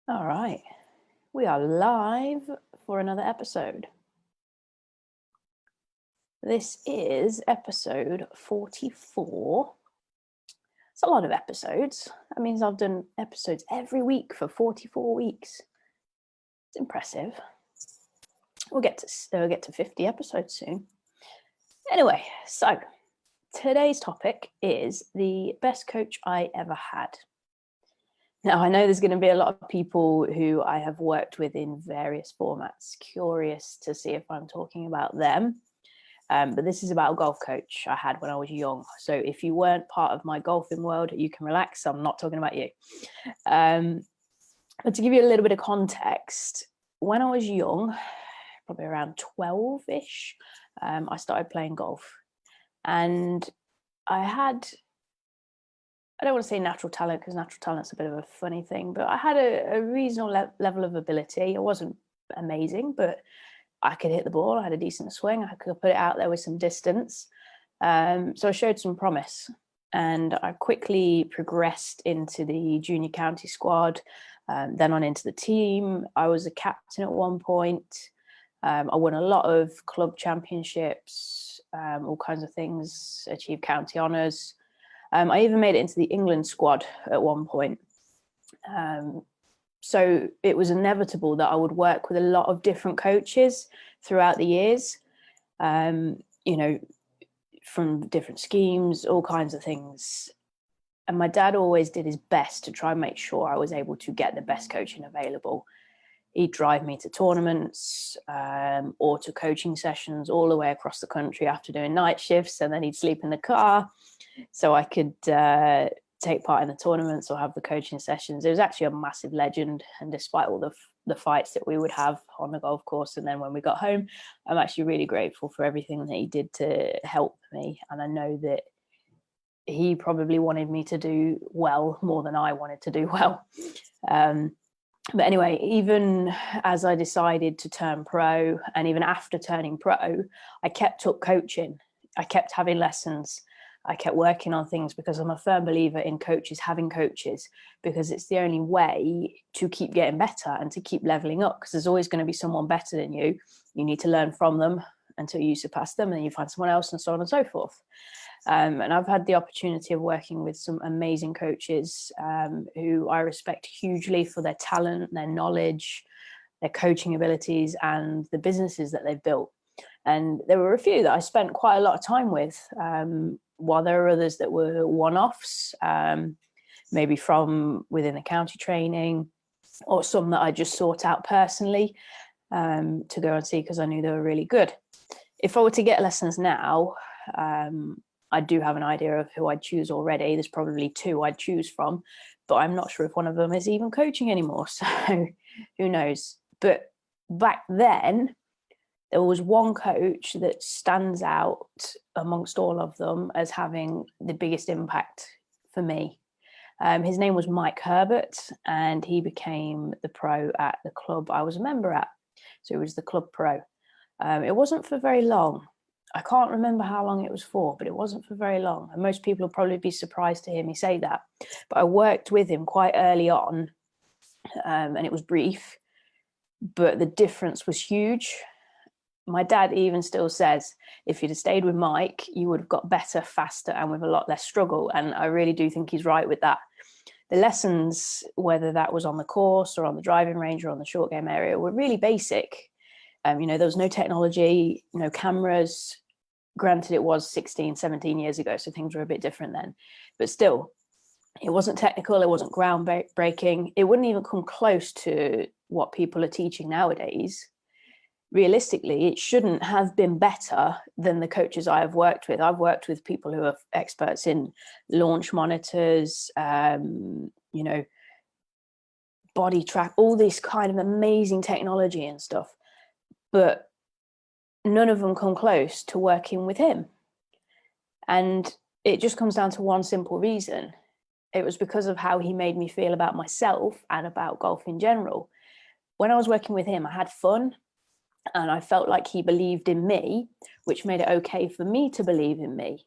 All right, we are live for another episode. This is episode 44. It's a lot of episodes. That means I've done episodes every week for 44 weeks. It's impressive. We'll get to 50 episodes soon. Anyway, so today's topic is the best coach I ever had. Now, I know there's going to be a lot of people who I have worked with in various formats, curious to see if I'm talking about them. But this is about a golf coach I had when I was young. So if you weren't part of my golfing world, you can relax. I'm not talking about you. But to give you a little bit of context, when I was young, probably around 12-ish, I started playing golf. And I don't want to say natural talent, because natural talent's a bit of a funny thing, but I had a reasonable level of ability. It wasn't amazing, but I could hit the ball. I had a decent swing. I could put it out there with some distance. So I showed some promise, and I quickly progressed into the junior county squad, then on into the team. I was a captain at one point. I won a lot of club championships, all kinds of things, achieved county honours. I even made it into the England squad at one point. So it was inevitable that I would work with a lot of different coaches throughout the years, from different schemes, all kinds of things. And my dad always did his best to try and make sure I was able to get the best coaching available. He'd drive me to tournaments or to coaching sessions all the way across the country after doing night shifts, and then he'd sleep in the car so I could take part in the tournaments or have the coaching sessions. It was actually a massive legend, and despite all the fights that we would have on the golf course and then when we got home, I'm actually really grateful for everything that he did to help me. And I know that he probably wanted me to do well more than I wanted to do well. But anyway, even as I decided to turn pro, and even after turning pro, I kept up coaching. I kept having lessons. I kept working on things, because I'm a firm believer in coaches having coaches, because it's the only way to keep getting better and to keep leveling up, because there's always going to be someone better than you. You need to learn from them until you surpass them, and then you find someone else, and so on and so forth. And I've had the opportunity of working with some amazing coaches who I respect hugely for their talent, their knowledge, their coaching abilities, and the businesses that they've built. And there were a few that I spent quite a lot of time with, while there are others that were one-offs, maybe from within the county training, or some that I just sought out personally to go and see because I knew they were really good. If I were to get lessons now, I do have an idea of who I'd choose already. There's probably two I'd choose from, but I'm not sure if one of them is even coaching anymore. So who knows? But back then, there was one coach that stands out amongst all of them as having the biggest impact for me. His name was Mike Herbert, and he became the pro at the club I was a member at. So he was the club pro. It wasn't for very long. I can't remember how long it was for, but it wasn't for very long. And most people will probably be surprised to hear me say that. But I worked with him quite early on, and it was brief, but the difference was huge. My dad even still says, if you'd have stayed with Mike, you would have got better, faster, and with a lot less struggle. And I really do think he's right with that. The lessons, whether that was on the course or on the driving range or on the short game area, were really basic. There was no technology, no cameras. Granted, it was 16, 17 years ago, so things were a bit different then. But still, it wasn't technical. It wasn't groundbreaking. It wouldn't even come close to what people are teaching nowadays. Realistically, it shouldn't have been better than the coaches I have worked with. I've worked with people who are experts in launch monitors, body track, all this kind of amazing technology and stuff. But none of them come close to working with him. And it just comes down to one simple reason. It was because of how he made me feel about myself and about golf in general. When I was working with him, I had fun. And I felt like he believed in me, which made it okay for me to believe in me.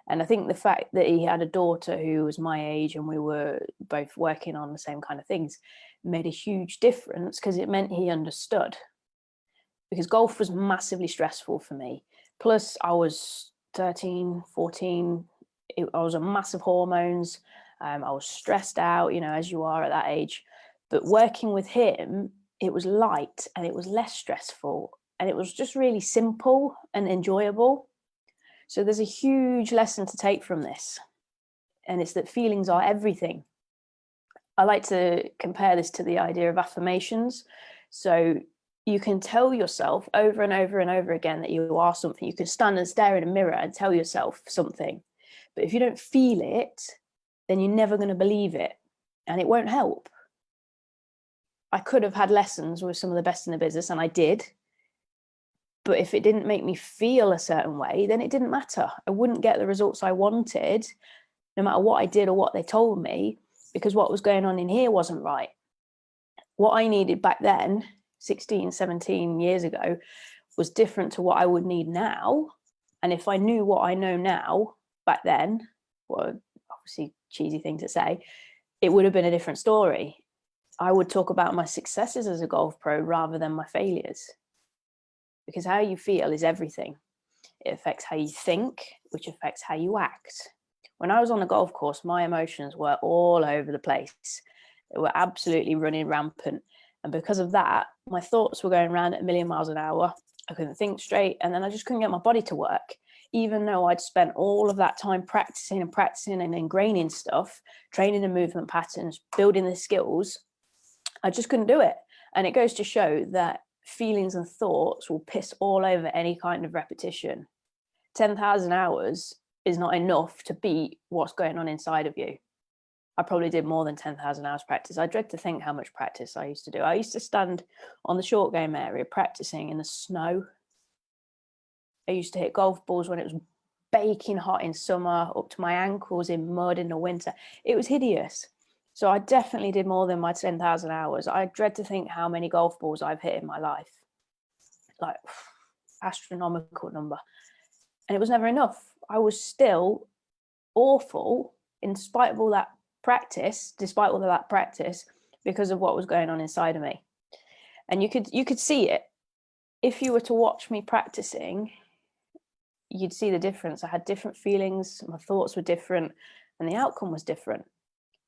And I think the fact that he had a daughter who was my age and we were both working on the same kind of things made a huge difference, because it meant he understood. Because golf was massively stressful for me. Plus I was 13, 14. I was on massive hormones. I was stressed out, you know, as you are at that age. But working with him, it was light and it was less stressful. And it was just really simple and enjoyable. So there's a huge lesson to take from this. And it's that feelings are everything. I like to compare this to the idea of affirmations. So you can tell yourself over and over and over again that you are something. You can stand and stare in a mirror and tell yourself something. But if you don't feel it, then you're never going to believe it. And it won't help. I could have had lessons with some of the best in the business, and I did. But if it didn't make me feel a certain way, then it didn't matter. I wouldn't get the results I wanted, no matter what I did or what they told me, because what was going on in here wasn't right. What I needed back then, 16, 17 years ago, was different to what I would need now. And if I knew what I know now back then, well, obviously cheesy thing to say, it would have been a different story. I would talk about my successes as a golf pro rather than my failures. Because how you feel is everything. It affects how you think, which affects how you act. When I was on a golf course, my emotions were all over the place. They were absolutely running rampant. And because of that, my thoughts were going around at 1,000,000 miles an hour. I couldn't think straight. And then I just couldn't get my body to work. Even though I'd spent all of that time practicing and ingraining stuff, training the movement patterns, building the skills, I just couldn't do it. And it goes to show that feelings and thoughts will piss all over any kind of repetition. 10,000 hours is not enough to beat what's going on inside of you. I probably did more than 10,000 hours practice. I dread to think how much practice I used to do. I used to stand on the short game area practicing in the snow. I used to hit golf balls when it was baking hot in summer, up to my ankles in mud in the winter. It was hideous. So I definitely did more than my 10,000 hours. I dread to think how many golf balls I've hit in my life. Like, astronomical number. And it was never enough. I was still awful in spite of all that practice, because of what was going on inside of me. And you could see it. If you were to watch me practicing, you'd see the difference. I had different feelings, my thoughts were different, and the outcome was different.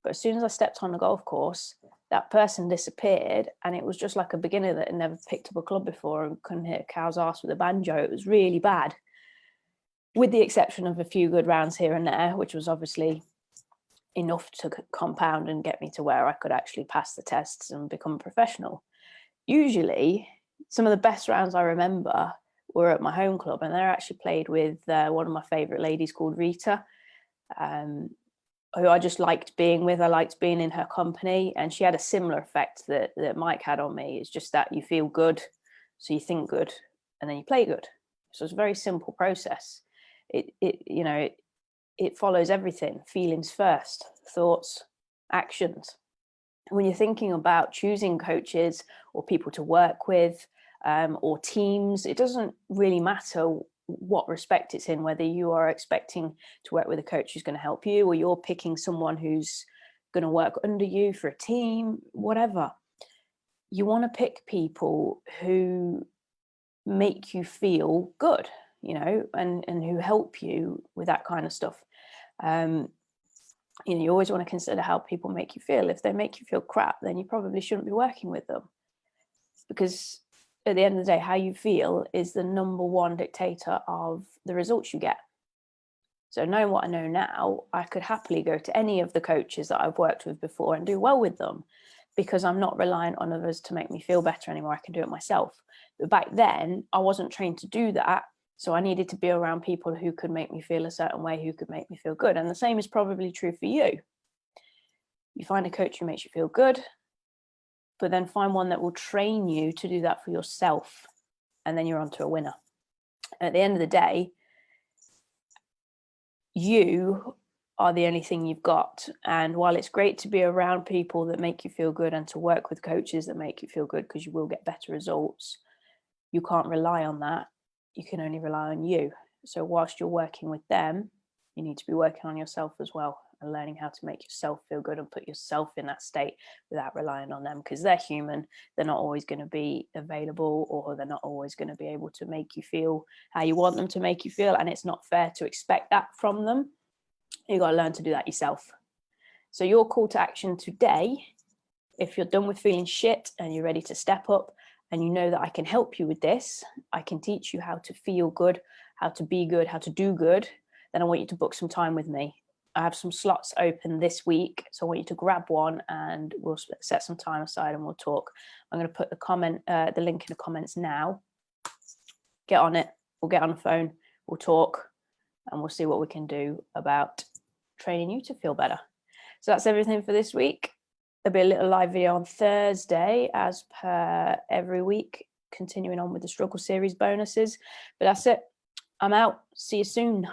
But as soon as I stepped on the golf course, that person disappeared, and it was just like a beginner that had never picked up a club before and couldn't hit a cow's arse with a banjo. It was really bad, with the exception of a few good rounds here and there, which was obviously enough to compound and get me to where I could actually pass the tests and become a professional. Usually, some of the best rounds I remember were at my home club, and they're actually played with one of my favourite ladies called Rita, who I just liked being with. I liked being in her company, and she had a similar effect that Mike had on me. It's just that you feel good, so you think good, and then you play good. So it's a very simple process. It follows everything. Feelings first, thoughts, actions. When you're thinking about choosing coaches or people to work with, or teams, it doesn't really matter what respect it's in, whether you are expecting to work with a coach who's going to help you, or you're picking someone who's going to work under you for a team, whatever. You want to pick people who make you feel good, and who help you with that kind of stuff. You always want to consider how people make you feel. If they make you feel crap, then you probably shouldn't be working with them, because at the end of the day, how you feel is the number one dictator of the results you get. So knowing what I know now, I could happily go to any of the coaches that I've worked with before and do well with them, because I'm not reliant on others to make me feel better anymore. I can do it myself. But back then, I wasn't trained to do that. So I needed to be around people who could make me feel a certain way, who could make me feel good. And the same is probably true for you. You find a coach who makes you feel good, but then find one that will train you to do that for yourself. And then you're on to a winner. And at the end of the day, you are the only thing you've got. And while it's great to be around people that make you feel good and to work with coaches that make you feel good, because you will get better results, you can't rely on that. You can only rely on you. So whilst you're working with them, You need to be working on yourself as well and learning how to make yourself feel good and put yourself in that state without relying on them, because they're human. They're not always going to be available, or they're not always going to be able to make you feel how you want them to make you feel. And it's not fair to expect that from them. You've got to learn to do that yourself. So your call to action today, if you're done with feeling shit and you're ready to step up and you know that I can help you with this, I can teach you how to feel good, how to be good, how to do good, then I want you to book some time with me. I have some slots open this week, so I want you to grab one and we'll set some time aside and we'll talk. I'm going to put the link in the comments now. Get on it. We'll get on the phone. We'll talk and we'll see what we can do about training you to feel better. So that's everything for this week. There'll be a little live video on Thursday as per every week, continuing on with the struggle series bonuses. But that's it. I'm out. See you soon.